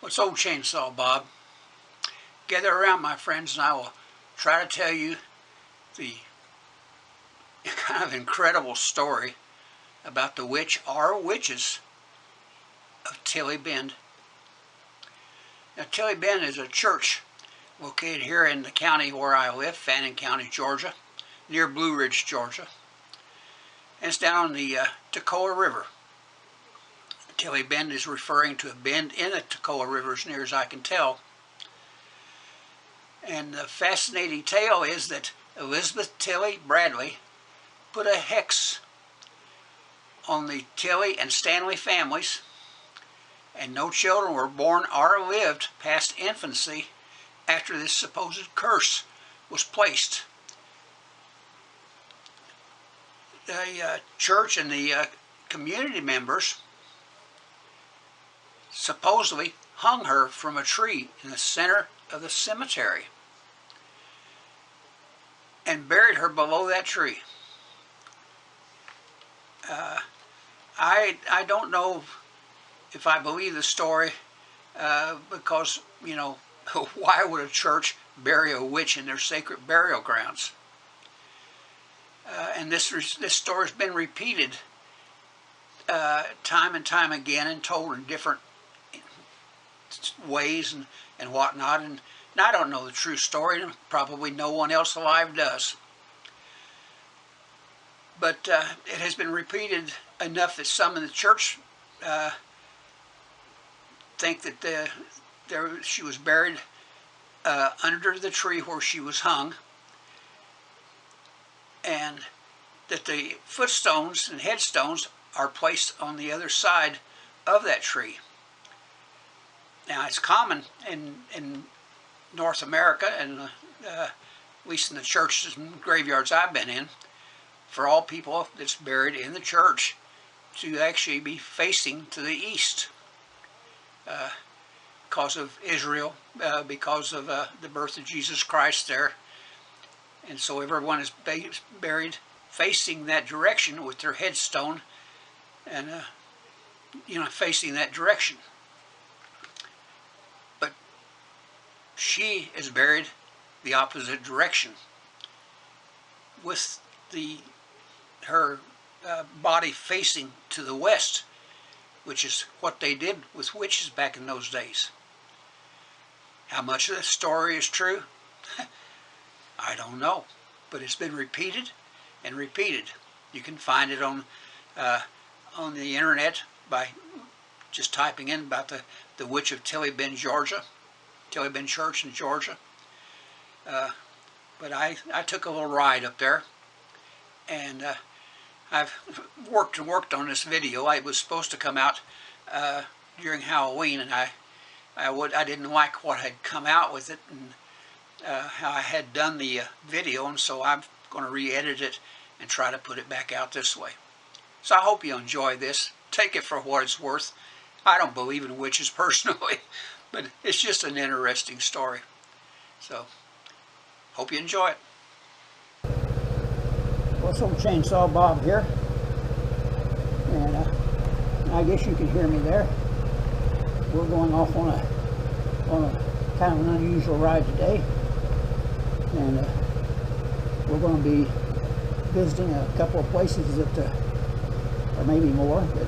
It's old Chainsawbob. Gather around, my friends, and I will try to tell you the kind of incredible story about the witch or witches of Tilly Bend. Now, Tilly Bend is a church located here in the county where I live, Fannin County, Georgia, near Blue Ridge, Georgia. And it's down on the Toccoa River. Tilly Bend is referring to a bend in the Toccoa River, as near as I can tell. And the fascinating tale is that Elizabeth Tilly Bradley put a hex on the Tilly and Stanley families, and no children were born or lived past infancy after this supposed curse was placed. The church and the community members supposedly hung her from a tree in the center of the cemetery and buried her below that tree. I don't know if I believe the story because, you know, why would a church bury a witch in their sacred burial grounds? And this story's been repeated time and time again and told in different ways and whatnot. And I don't know the true story, and probably no one else alive does. But it has been repeated enough that some in the church think that she was buried under the tree where she was hung, and that the footstones and headstones are placed on the other side of that tree. Now, it's common in North America, and at least in the churches and graveyards I've been in, for all people that's buried in the church to actually be facing to the east because of Israel, because of the birth of Jesus Christ there. And so everyone is buried facing that direction with their headstone and, facing that direction. But she is buried the opposite direction with her body facing to the west, which is what they did with witches back in those days. How much of the story is true? I don't know, but it's been repeated and repeated. You can find it on the internet by just typing in about the witch of Tilly Bend, Georgia, Tilly Bend Church in Georgia. But I took a little ride up there, and I've worked on this video. It was supposed to come out during Halloween, and I didn't like what had come out with it and how I had done the video, and so I'm going to re-edit it and try to put it back out this way. So I hope you enjoy this. Take it for what it's worth. I don't believe in witches personally, but it's just an interesting story. So, hope you enjoy it. Well, it's old Chainsawbob here, and I guess you can hear me there. We're going off on a kind of an unusual ride today, and we're going to be visiting a couple of places that, or maybe more, that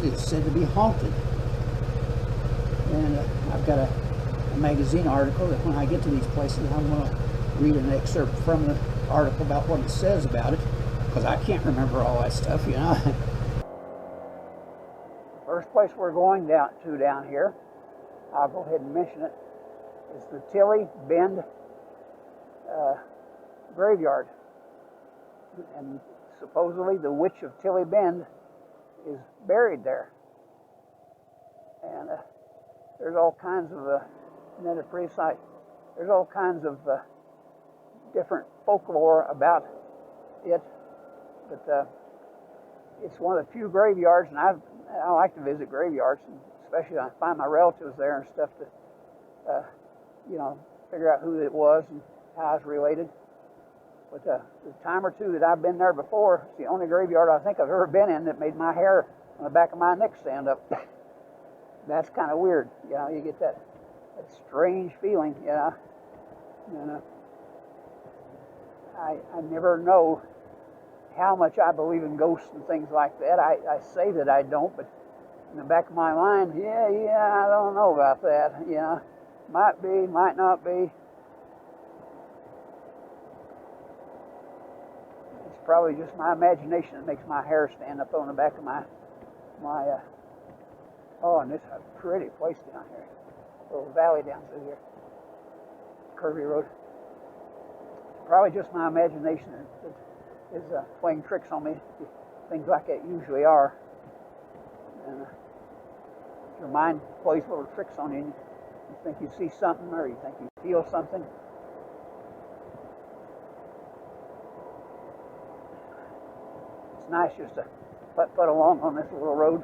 is said to be haunted. And I've got a magazine article that when I get to these places, I'm going to read an excerpt from the article about what it says about it, because I can't remember all that stuff, you know. The first place we're going down here, I'll go ahead and mention it, is the Tilly Bend graveyard. And supposedly the witch of Tilly Bend is buried there. And there's all kinds of, isn't that a pretty sight? There's all kinds of different folklore about it, but it's one of the few graveyards, and I like to visit graveyards, and especially I find my relatives there and stuff to, figure out who it was and how I was related. But the time or two that I've been there before, it's the only graveyard I think I've ever been in that made my hair on the back of my neck stand up. that's kind of weird. You know, you get that strange feeling. You know, and I never know how much I believe in ghosts and things like that. I say that I don't, but in the back of my mind, yeah, I don't know about that. You know, might be, might not be. It's probably just my imagination that makes my hair stand up on the back of my oh, and this is a pretty place down here. A little valley down through here. Curvy road. It's probably just my imagination that is playing tricks on me. Things like that usually are. And your mind plays little tricks on you. You think you see something, or you think you feel something. It's nice just to putt along on this little road.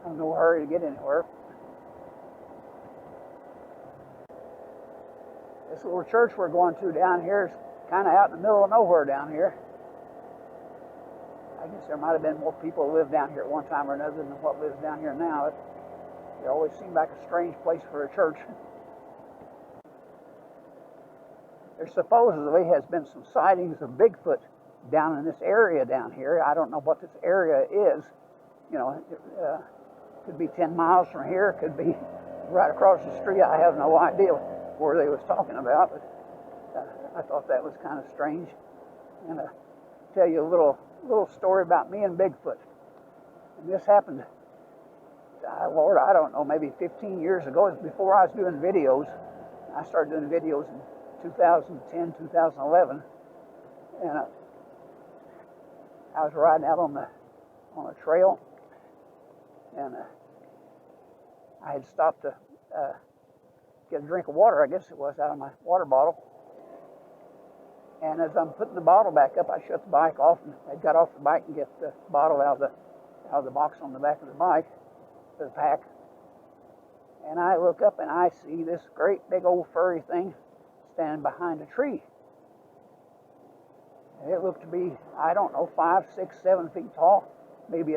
I'm in no hurry to get anywhere. This little church we're going to down here is kind of out in the middle of nowhere down here. I guess there might have been more people who lived down here at one time or another than what lives down here now. It always seemed like a strange place for a church. There supposedly has been some sightings of Bigfoot down in this area down here. I don't know what this area is. You know, it could be 10 miles from here. It could be right across the street. I have no idea where they was talking about, but I thought that was kind of strange. And tell you a little story about me and Bigfoot. And this happened, Lord, I don't know, maybe 15 years ago. It was before I was doing videos. I started doing videos in 2010, 2011, and I was riding out on a trail, and I had stopped to get a drink of water, I guess it was, out of my water bottle. And as I'm putting the bottle back up, I shut the bike off, and I got off the bike and get the bottle out of the box on the back of the bike, the pack. And I look up and I see this great big old furry thing standing behind a tree. And it looked to be, I don't know, 5, 6, 7 feet tall, maybe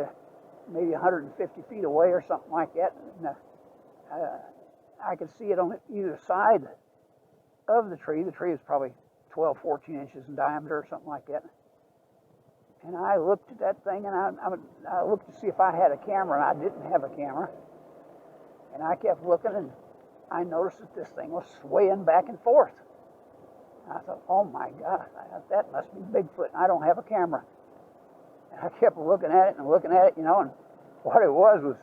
150 feet away or something like that. And, I could see it on either side of the tree. The tree is probably 12, 14 inches in diameter or something like that. And I looked at that thing, and I looked to see if I had a camera, and I didn't have a camera. And I kept looking, and I noticed that this thing was swaying back and forth. And I thought, oh my God, that must be Bigfoot, and I don't have a camera. And I kept looking at it, you know, and what it was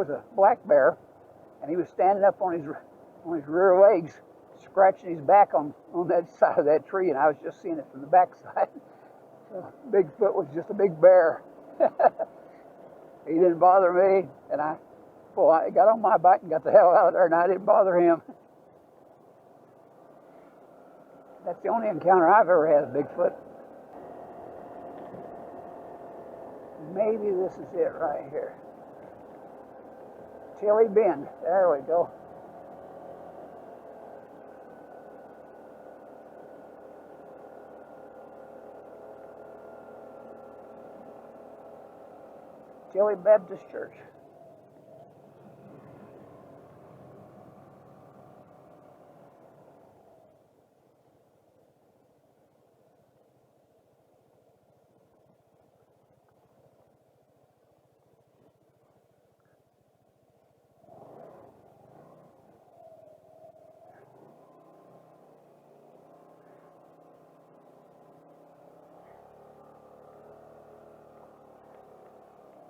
a black bear, and he was standing up on his rear legs, scratching his back on that side of that tree, and I was just seeing it from the back side. So Bigfoot was just a big bear. He didn't bother me, and I got on my bike and got the hell out of there, and I didn't bother him. That's the only encounter I've ever had with Bigfoot. Maybe this is it right here. Tilley Bend. There we go. Tilley Baptist Church.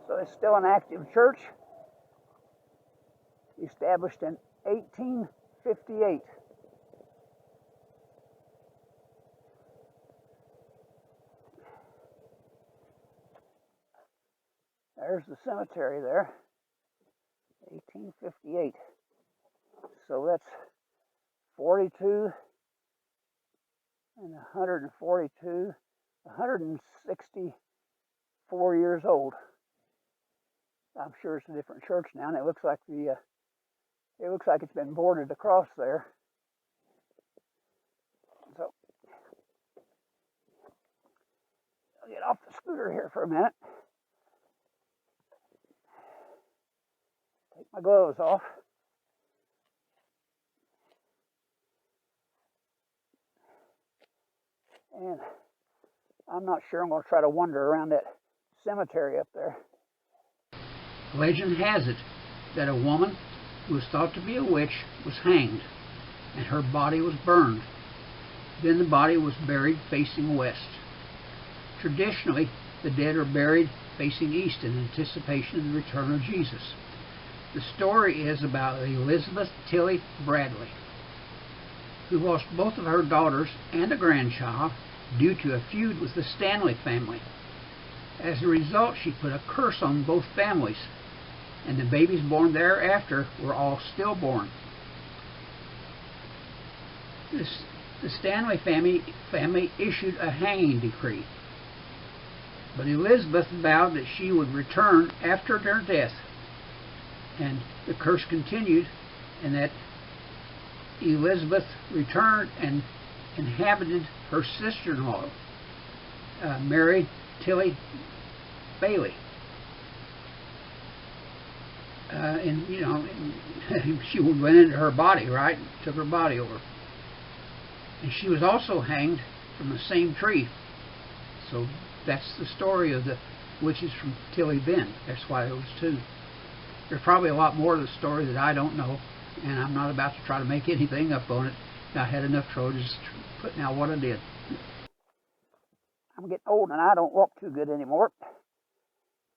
So it's still an active church, established in 1858. There's the cemetery there, 1858. So that's 42 and 142, 164 years old. I'm sure it's a different church now, and it looks like it's been boarded across there. So I'll get off the scooter here for a minute. my gloves off. And I'm not sure I'm going to try to wander around that cemetery up there. Legend has it that a woman who was thought to be a witch was hanged, and her body was burned. Then the body was buried facing west. Traditionally, the dead are buried facing east in anticipation of the return of Jesus. The story is about Elizabeth Tilley Bradley, who lost both of her daughters and a grandchild due to a feud with the Stanley family. As a result, she put a curse on both families, and the babies born thereafter were all stillborn. The Stanley family issued a hanging decree, but Elizabeth vowed that she would return after their death, and the curse continued, and that Elizabeth returned and inhabited her sister-in-law, Mary Tilley Bailey. And she went into her body, right? Took her body over. And she was also hanged from the same tree. So that's the story of the witches from Tilley Bend. That's why there was two. There's probably a lot more to the story that I don't know, and I'm not about to try to make anything up on it. I had enough trouble just putting out what I did. I'm getting old and I don't walk too good anymore.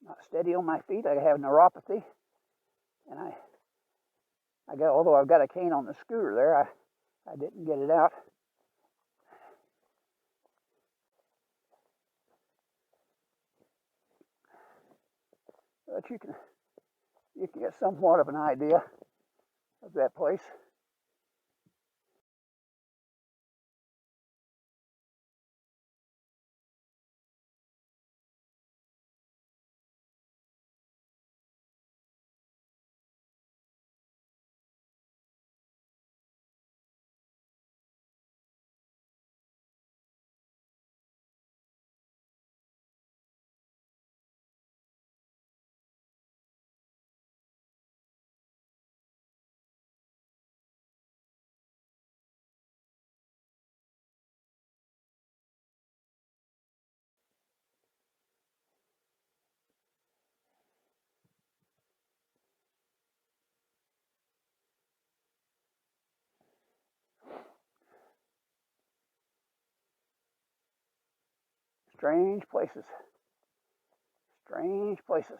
Not steady on my feet. I have neuropathy. And although I've got a cane on the scooter there, I didn't get it out. But you can get somewhat of an idea of that place. Strange places. Strange places.